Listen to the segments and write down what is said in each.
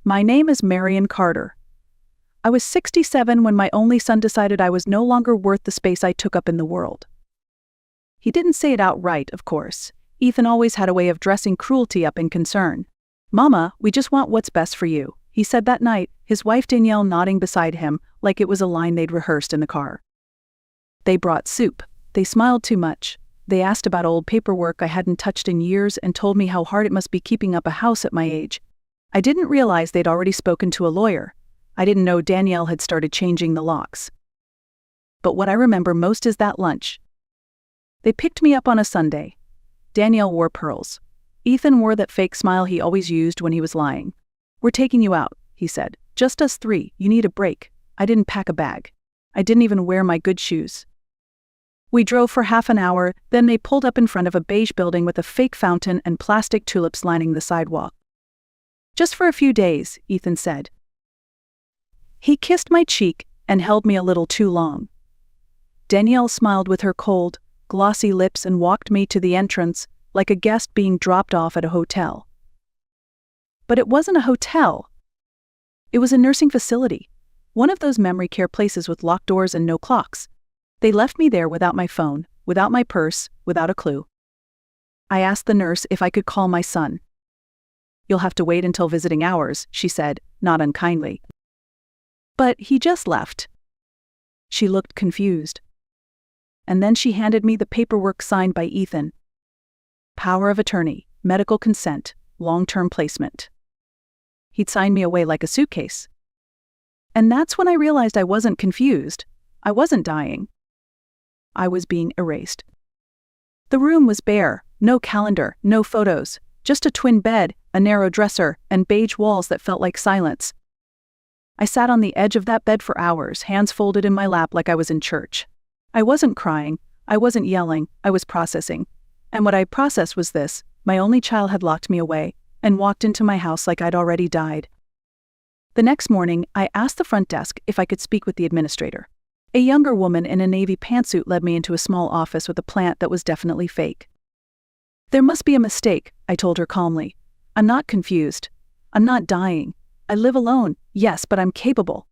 My name is Marion Carter. I was 67 when my only son decided I was no longer worth the space I took up in the world. He didn't say it outright, of course. Ethan always had a way of dressing cruelty up in concern. "Mama, we just want what's best for you," he said that night, his wife Danielle nodding beside him like it was a line they'd rehearsed in the car. They brought soup. They smiled too much. They asked about old paperwork I hadn't touched in years and told me how hard it must be keeping up a house at my age. I didn't realize they'd already spoken to a lawyer. I didn't know Danielle had started changing the locks. But what I remember most is that lunch. They picked me up on a Sunday. Danielle wore pearls. Ethan wore that fake smile he always used when he was lying. "We're taking you out," he said. "Just us three. You need a break." I didn't pack a bag. I didn't even wear my good shoes. We drove for half an hour, then they pulled up in front of a beige building with a fake fountain and plastic tulips lining the sidewalk. "Just for a few days," Ethan said. He kissed my cheek and held me a little too long. Danielle smiled with her cold, glossy lips and walked me to the entrance like a guest being dropped off at a hotel. But it wasn't a hotel. It was a nursing facility, one of those memory care places with locked doors and no clocks. They left me there without my phone, without my purse, without a clue. I asked the nurse if I could call my son. "You'll have to wait until visiting hours," she said, not unkindly. "But he just left." She looked confused. And then she handed me the paperwork signed by Ethan. Power of attorney, medical consent, long-term placement. He'd signed me away like a suitcase. And that's when I realized I wasn't confused. I wasn't dying. I was being erased. The room was bare, no calendar, no photos, just a twin bed, a narrow dresser, and beige walls that felt like silence. I sat on the edge of that bed for hours, hands folded in my lap like I was in church. I wasn't crying, I wasn't yelling, I was processing. And what I processed was this: my only child had locked me away and walked into my house like I'd already died. The next morning, I asked the front desk if I could speak with the administrator. A younger woman in a navy pantsuit led me into a small office with a plant that was definitely fake. "There must be a mistake," I told her calmly. "I'm not confused. I'm not dying. I live alone, yes, but I'm capable."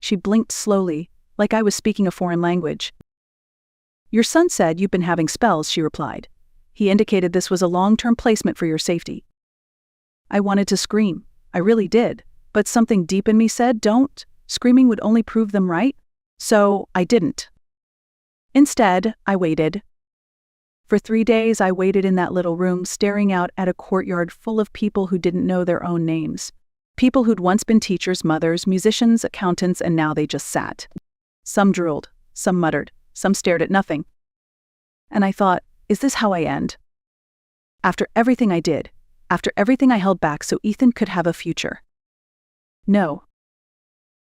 She blinked slowly, like I was speaking a foreign language. "Your son said you've been having spells," she replied. "He indicated this was a long-term placement for your safety." I wanted to scream. I really did. But something deep in me said, don't. Screaming would only prove them right. So I didn't. Instead, I waited. For 3 days, I waited in that little room, staring out at a courtyard full of people who didn't know their own names. People who'd once been teachers, mothers, musicians, accountants, and now they just sat. Some drooled, some muttered, some stared at nothing. And I thought, is this how I end? After everything I did, after everything I held back so Ethan could have a future. No.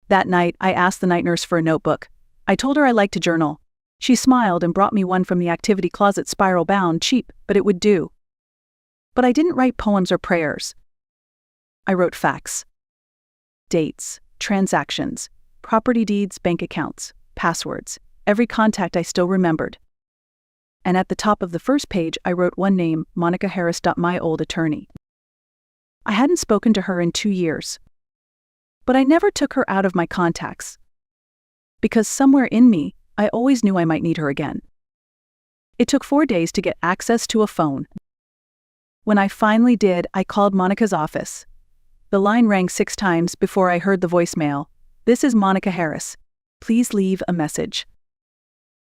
That night, I asked the night nurse for a notebook. I told her I liked to journal. She smiled and brought me one from the activity closet, spiral bound, cheap, but it would do. But I didn't write poems or prayers. I wrote facts. Dates, transactions, property deeds, bank accounts, passwords, every contact I still remembered. And at the top of the first page, I wrote one name, Monica Harris. My old attorney. I hadn't spoken to her in 2 years. But I never took her out of my contacts. Because somewhere in me, I always knew I might need her again. It took 4 days to get access to a phone. When I finally did, I called Monica's office. The line rang 6 times before I heard the voicemail. "This is Monica Harris. Please leave a message."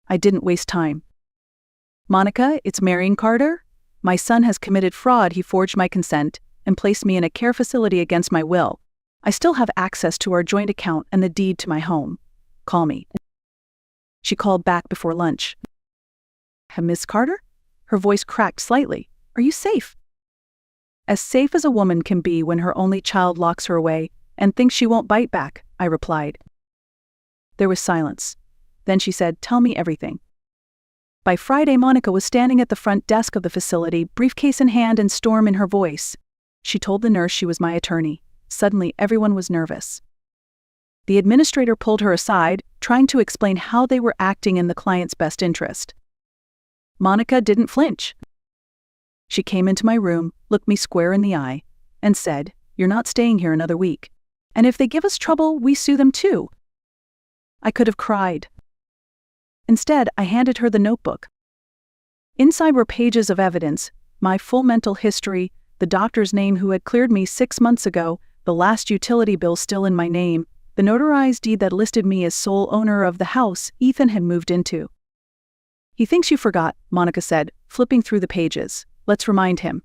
I didn't waste time. "Monica, it's Marion Carter. My son has committed fraud. He forged my consent and placed me in a care facility against my will. I still have access to our joint account and the deed to my home. Call me." She called back before lunch. "Miss Carter?" Her voice cracked slightly. "Are you safe?" "As safe as a woman can be when her only child locks her away and thinks she won't bite back," I replied. There was silence. Then she said, "Tell me everything." By Friday, Monica was standing at the front desk of the facility, briefcase in hand and storm in her voice. She told the nurse she was my attorney. Suddenly, everyone was nervous. The administrator pulled her aside, trying to explain how they were acting in the client's best interest. Monica didn't flinch. She came into my room, looked me square in the eye, and said, You're not staying here another week. And if they give us trouble, we sue them too. I could have cried. Instead, I handed her the notebook. Inside were pages of evidence, my full mental history, the doctor's name who had cleared me 6 months ago, the last utility bill still in my name, the notarized deed that listed me as sole owner of the house Ethan had moved into. He thinks you forgot, Monica said, flipping through the pages. Let's remind him.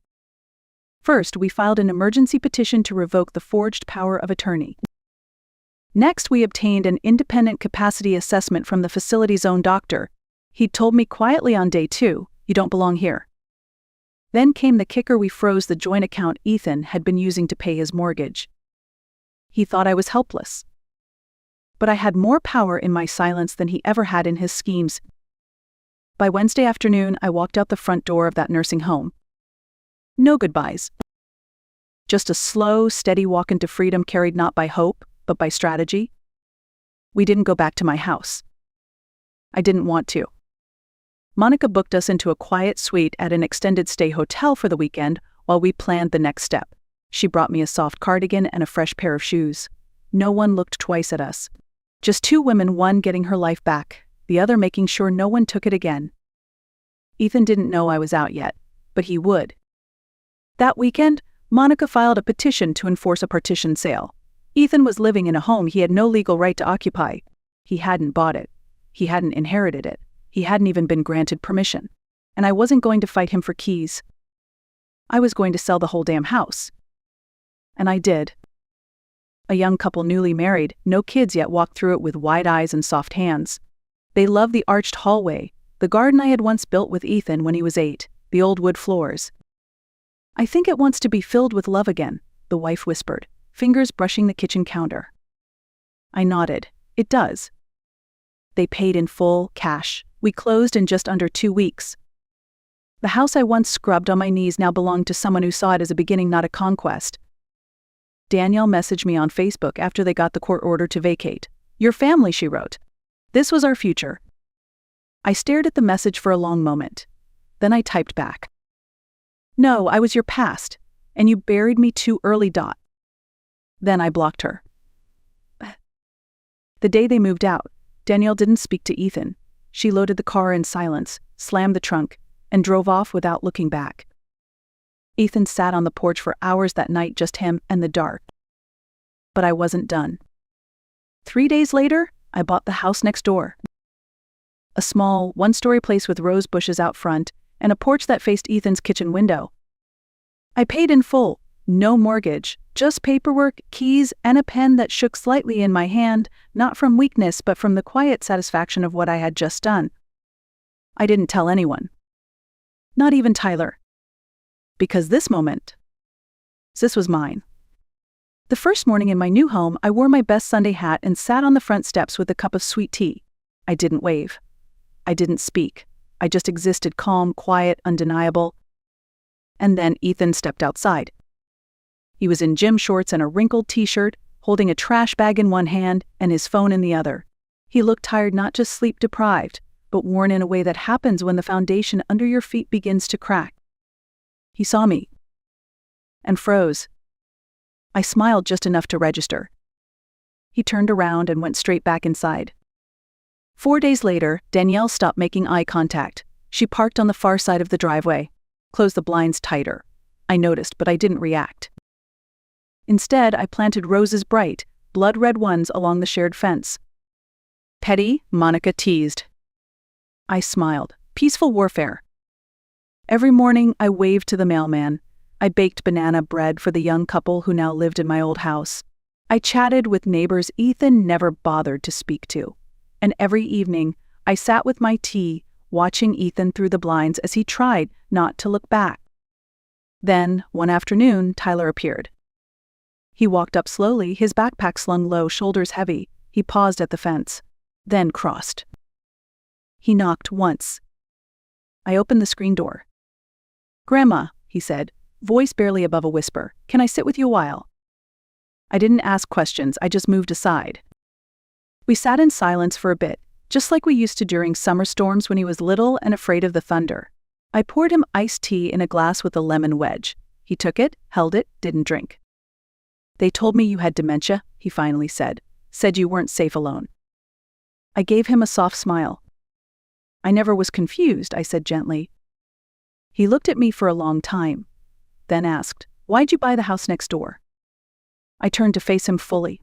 First, we filed an emergency petition to revoke the forged power of attorney. Next, we obtained an independent capacity assessment from the facility's own doctor. He'd told me quietly on day 2, you don't belong here. Then came the kicker: we froze the joint account Ethan had been using to pay his mortgage. He thought I was helpless. But I had more power in my silence than he ever had in his schemes. By Wednesday afternoon, I walked out the front door of that nursing home. No goodbyes. Just a slow, steady walk into freedom carried not by hope, but by strategy. We didn't go back to my house. I didn't want to. Monica booked us into a quiet suite at an extended stay hotel for the weekend while we planned the next step. She brought me a soft cardigan and a fresh pair of shoes. No one looked twice at us. Just 2 women, one getting her life back, the other making sure no one took it again. Ethan didn't know I was out yet, but he would. That weekend, Monica filed a petition to enforce a partition sale. Ethan was living in a home he had no legal right to occupy. He hadn't bought it. He hadn't inherited it. He hadn't even been granted permission. And I wasn't going to fight him for keys. I was going to sell the whole damn house. And I did. A young couple newly married, no kids yet, walked through it with wide eyes and soft hands. They loved the arched hallway, the garden I had once built with Ethan when he was 8, the old wood floors. I think it wants to be filled with love again, the wife whispered, fingers brushing the kitchen counter. I nodded. It does. They paid in full, cash. We closed in just under 2 weeks. The house I once scrubbed on my knees now belonged to someone who saw it as a beginning, not a conquest. Danielle messaged me on Facebook after they got the court order to vacate. Your family, she wrote. This was our future. I stared at the message for a long moment. Then I typed back. No, I was your past, and you buried me too early. Then I blocked her. The day they moved out, Danielle didn't speak to Ethan. She loaded the car in silence, slammed the trunk, and drove off without looking back. Ethan sat on the porch for hours that night, just him and the dark. But I wasn't done. 3 days later, I bought the house next door. A small, 1-story place with rose bushes out front and a porch that faced Ethan's kitchen window. I paid in full, no mortgage, just paperwork, keys, and a pen that shook slightly in my hand, not from weakness but from the quiet satisfaction of what I had just done. I didn't tell anyone. Not even Tyler. Because this was mine. The first morning in my new home, I wore my best Sunday hat and sat on the front steps with a cup of sweet tea. I didn't wave. I didn't speak. I just existed, calm, quiet, undeniable. And then Ethan stepped outside. He was in gym shorts and a wrinkled t-shirt, holding a trash bag in one hand and his phone in the other. He looked tired, not just sleep-deprived, but worn in a way that happens when the foundation under your feet begins to crack. He saw me. And froze. I smiled just enough to register. He turned around and went straight back inside. 4 days later, Danielle stopped making eye contact. She parked on the far side of the driveway, closed the blinds tighter. I noticed, but I didn't react. Instead, I planted roses, bright, blood-red ones, along the shared fence. Petty, Monica teased. I smiled. Peaceful warfare. Every morning, I waved to the mailman. I baked banana bread for the young couple who now lived in my old house. I chatted with neighbors Ethan never bothered to speak to. And every evening, I sat with my tea, watching Ethan through the blinds as he tried not to look back. Then, one afternoon, Tyler appeared. He walked up slowly, his backpack slung low, shoulders heavy. He paused at the fence, then crossed. He knocked once. I opened the screen door. "Grandma," he said, voice barely above a whisper, "can I sit with you a while?" I didn't ask questions, I just moved aside. We sat in silence for a bit, just like we used to during summer storms when he was little and afraid of the thunder. I poured him iced tea in a glass with a lemon wedge. He took it, held it, didn't drink. They told me you had dementia, he finally said. Said you weren't safe alone. I gave him a soft smile. I never was confused, I said gently. He looked at me for a long time, then asked, "Why'd you buy the house next door?" I turned to face him fully.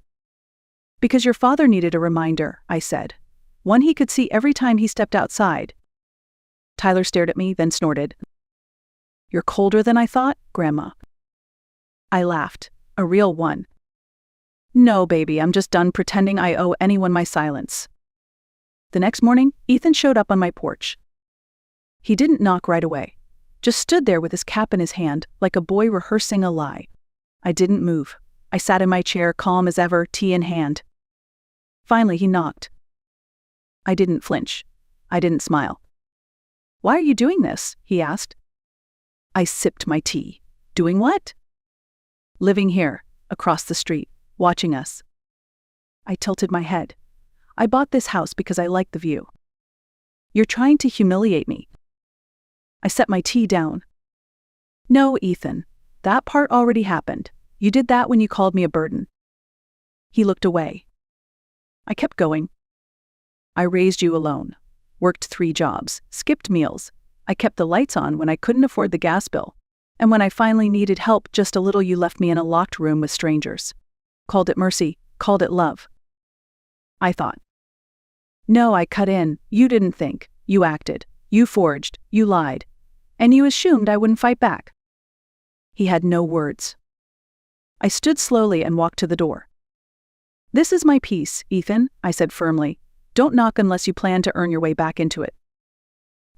"Because your father needed a reminder," I said. One he could see every time he stepped outside. Tyler stared at me, then snorted. "You're colder than I thought, Grandma." I laughed, a real one. "No, baby, I'm just done pretending I owe anyone my silence." The next morning, Ethan showed up on my porch. He didn't knock right away, just stood there with his cap in his hand, like a boy rehearsing a lie. I didn't move. I sat in my chair, calm as ever, tea in hand. Finally, he knocked. I didn't flinch. I didn't smile. "Why are you doing this?" he asked. I sipped my tea. "Doing what?" "Living here, across the street, watching us." I tilted my head. "I bought this house because I like the view." "You're trying to humiliate me." I set my tea down. "No, Ethan. That part already happened. You did that when you called me a burden." He looked away. I kept going. "I raised you alone. Worked 3 jobs, skipped meals. I kept the lights on when I couldn't afford the gas bill. And when I finally needed help just a little, you left me in a locked room with strangers. Called it mercy, called it love." I thought. "No," I cut in. "You didn't think. You acted. You forged. You lied. And you assumed I wouldn't fight back." He had no words. I stood slowly and walked to the door. "This is my piece, Ethan," I said firmly. "Don't knock unless you plan to earn your way back into it."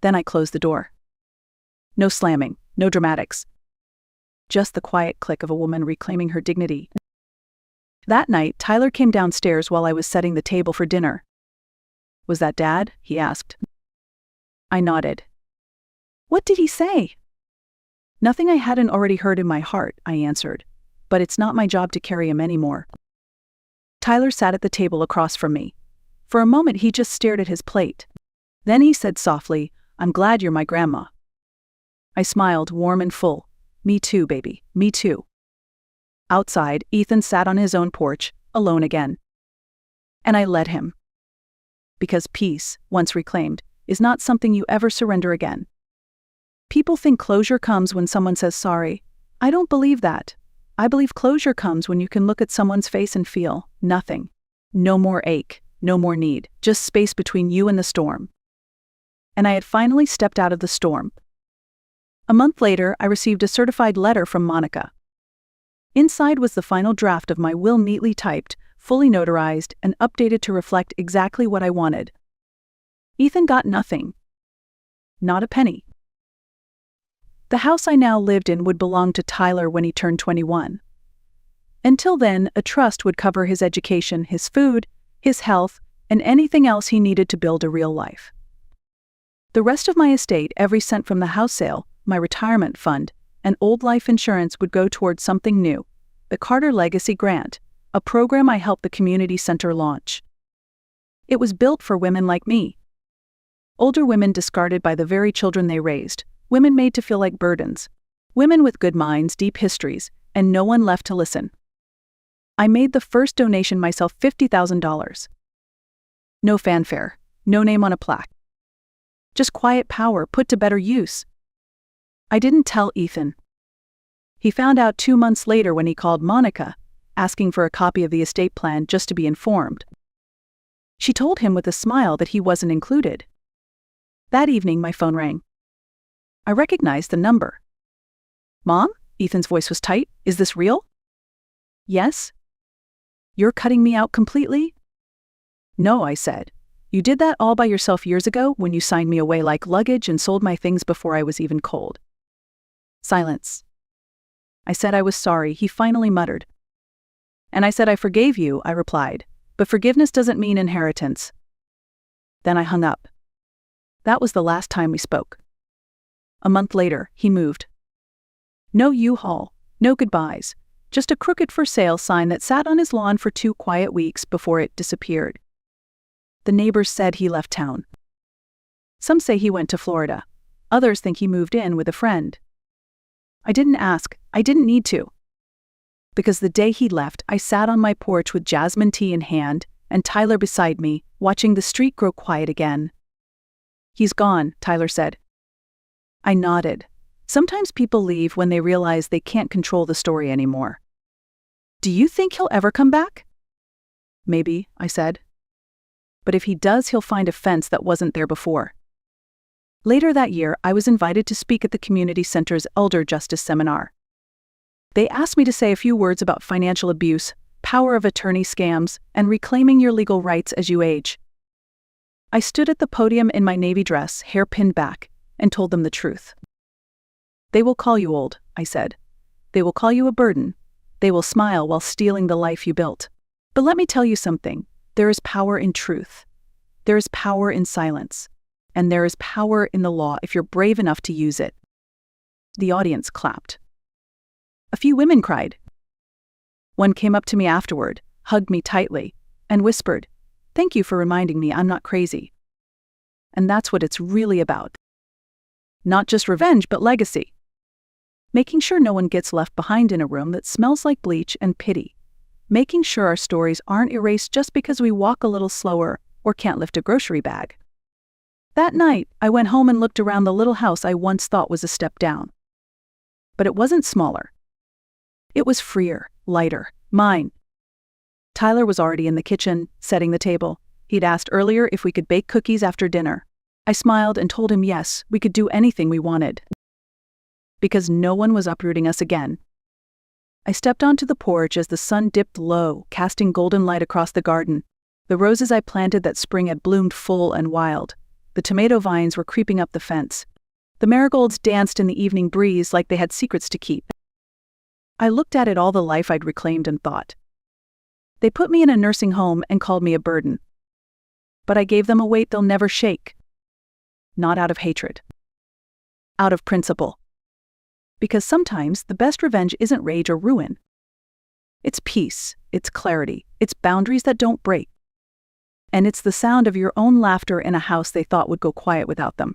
Then I closed the door. No slamming, no dramatics. Just the quiet click of a woman reclaiming her dignity. That night, Tyler came downstairs while I was setting the table for dinner. "Was that Dad?" he asked. I nodded. "What did he say?" "Nothing I hadn't already heard in my heart," I answered. "But it's not my job to carry him anymore." Tyler sat at the table across from me. For a moment he just stared at his plate. Then he said softly, "I'm glad you're my grandma." I smiled, warm and full. "Me too, baby, me too." Outside, Ethan sat on his own porch, alone again. And I let him. Because peace, once reclaimed, is not something you ever surrender again. People think closure comes when someone says sorry. I don't believe that. I believe closure comes when you can look at someone's face and feel nothing. No more ache, no more need, just space between you and the storm. And I had finally stepped out of the storm. A month later, I received a certified letter from Monica. Inside was the final draft of my will, neatly typed, fully notarized, and updated to reflect exactly what I wanted. Ethan got nothing. Not a penny. The house I now lived in would belong to Tyler when he turned 21. Until then, a trust would cover his education, his food, his health, and anything else he needed to build a real life. The rest of my estate, every cent from the house sale, my retirement fund, and old life insurance would go towards something new, the Carter Legacy Grant, a program I helped the community center launch. It was built for women like me. Older women discarded by the very children they raised, women made to feel like burdens, women with good minds, deep histories, and no one left to listen. I made the first donation myself, $50,000. No fanfare, no name on a plaque. Just quiet power put to better use. I didn't tell Ethan. He found out 2 months later when he called Monica, asking for a copy of the estate plan just to be informed. She told him with a smile that he wasn't included. That evening my phone rang. I recognized the number. "Mom?" Ethan's voice was tight. "Is this real?" "Yes." "You're cutting me out completely?" "No," I said. "You did that all by yourself years ago when you signed me away like luggage and sold my things before I was even cold." Silence. I said I was sorry, he finally muttered. "And I said I forgave you," I replied, "but forgiveness doesn't mean inheritance." Then I hung up. That was the last time we spoke. A month later, he moved. No U-Haul, no goodbyes, just a crooked for sale sign that sat on his lawn for 2 quiet weeks before it disappeared. The neighbors said he left town. Some say he went to Florida. Others think he moved in with a friend. I didn't ask. I didn't need to. because the day he left, I sat on my porch with jasmine tea in hand, and Tyler beside me, watching the street grow quiet again. "He's gone," Tyler said. I nodded. Sometimes people leave when they realize they can't control the story anymore. "Do you think he'll ever come back?" "Maybe," I said. "But if he does, he'll find a fence that wasn't there before." Later that year, I was invited to speak at the community center's Elder Justice Seminar. They asked me to say a few words about financial abuse, power of attorney scams, and reclaiming your legal rights as you age. I stood at the podium in my navy dress, hair pinned back, and told them the truth. "They will call you old," I said. "They will call you a burden. They will smile while stealing the life you built. But let me tell you something. There is power in truth. There is power in silence. And there is power in the law if you're brave enough to use it." The audience clapped. A few women cried. One came up to me afterward, hugged me tightly, and whispered, "Thank you for reminding me I'm not crazy." And that's what it's really about. Not just revenge, but legacy. Making sure no one gets left behind in a room that smells like bleach and pity. Making sure our stories aren't erased just because we walk a little slower or can't lift a grocery bag. That night, I went home and looked around the little house I once thought was a step down. But it wasn't smaller. It was freer, lighter, mine. Tyler was already in the kitchen, setting the table. He'd asked earlier if we could bake cookies after dinner. I smiled and told him yes, we could do anything we wanted. Because no one was uprooting us again. I stepped onto the porch as the sun dipped low, casting golden light across the garden. The roses I planted that spring had bloomed full and wild. The tomato vines were creeping up the fence. The marigolds danced in the evening breeze like they had secrets to keep. I looked at it all the life I'd reclaimed and thought. They put me in a nursing home and called me a burden. But I gave them a weight they'll never shake. Not out of hatred. Out of principle. Because sometimes the best revenge isn't rage or ruin. It's peace, it's clarity, it's boundaries that don't break. And it's the sound of your own laughter in a house they thought would go quiet without them.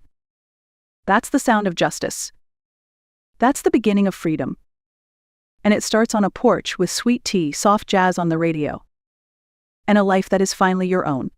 That's the sound of justice. That's the beginning of freedom. And it starts on a porch with sweet tea, soft jazz on the radio. And a life that is finally your own.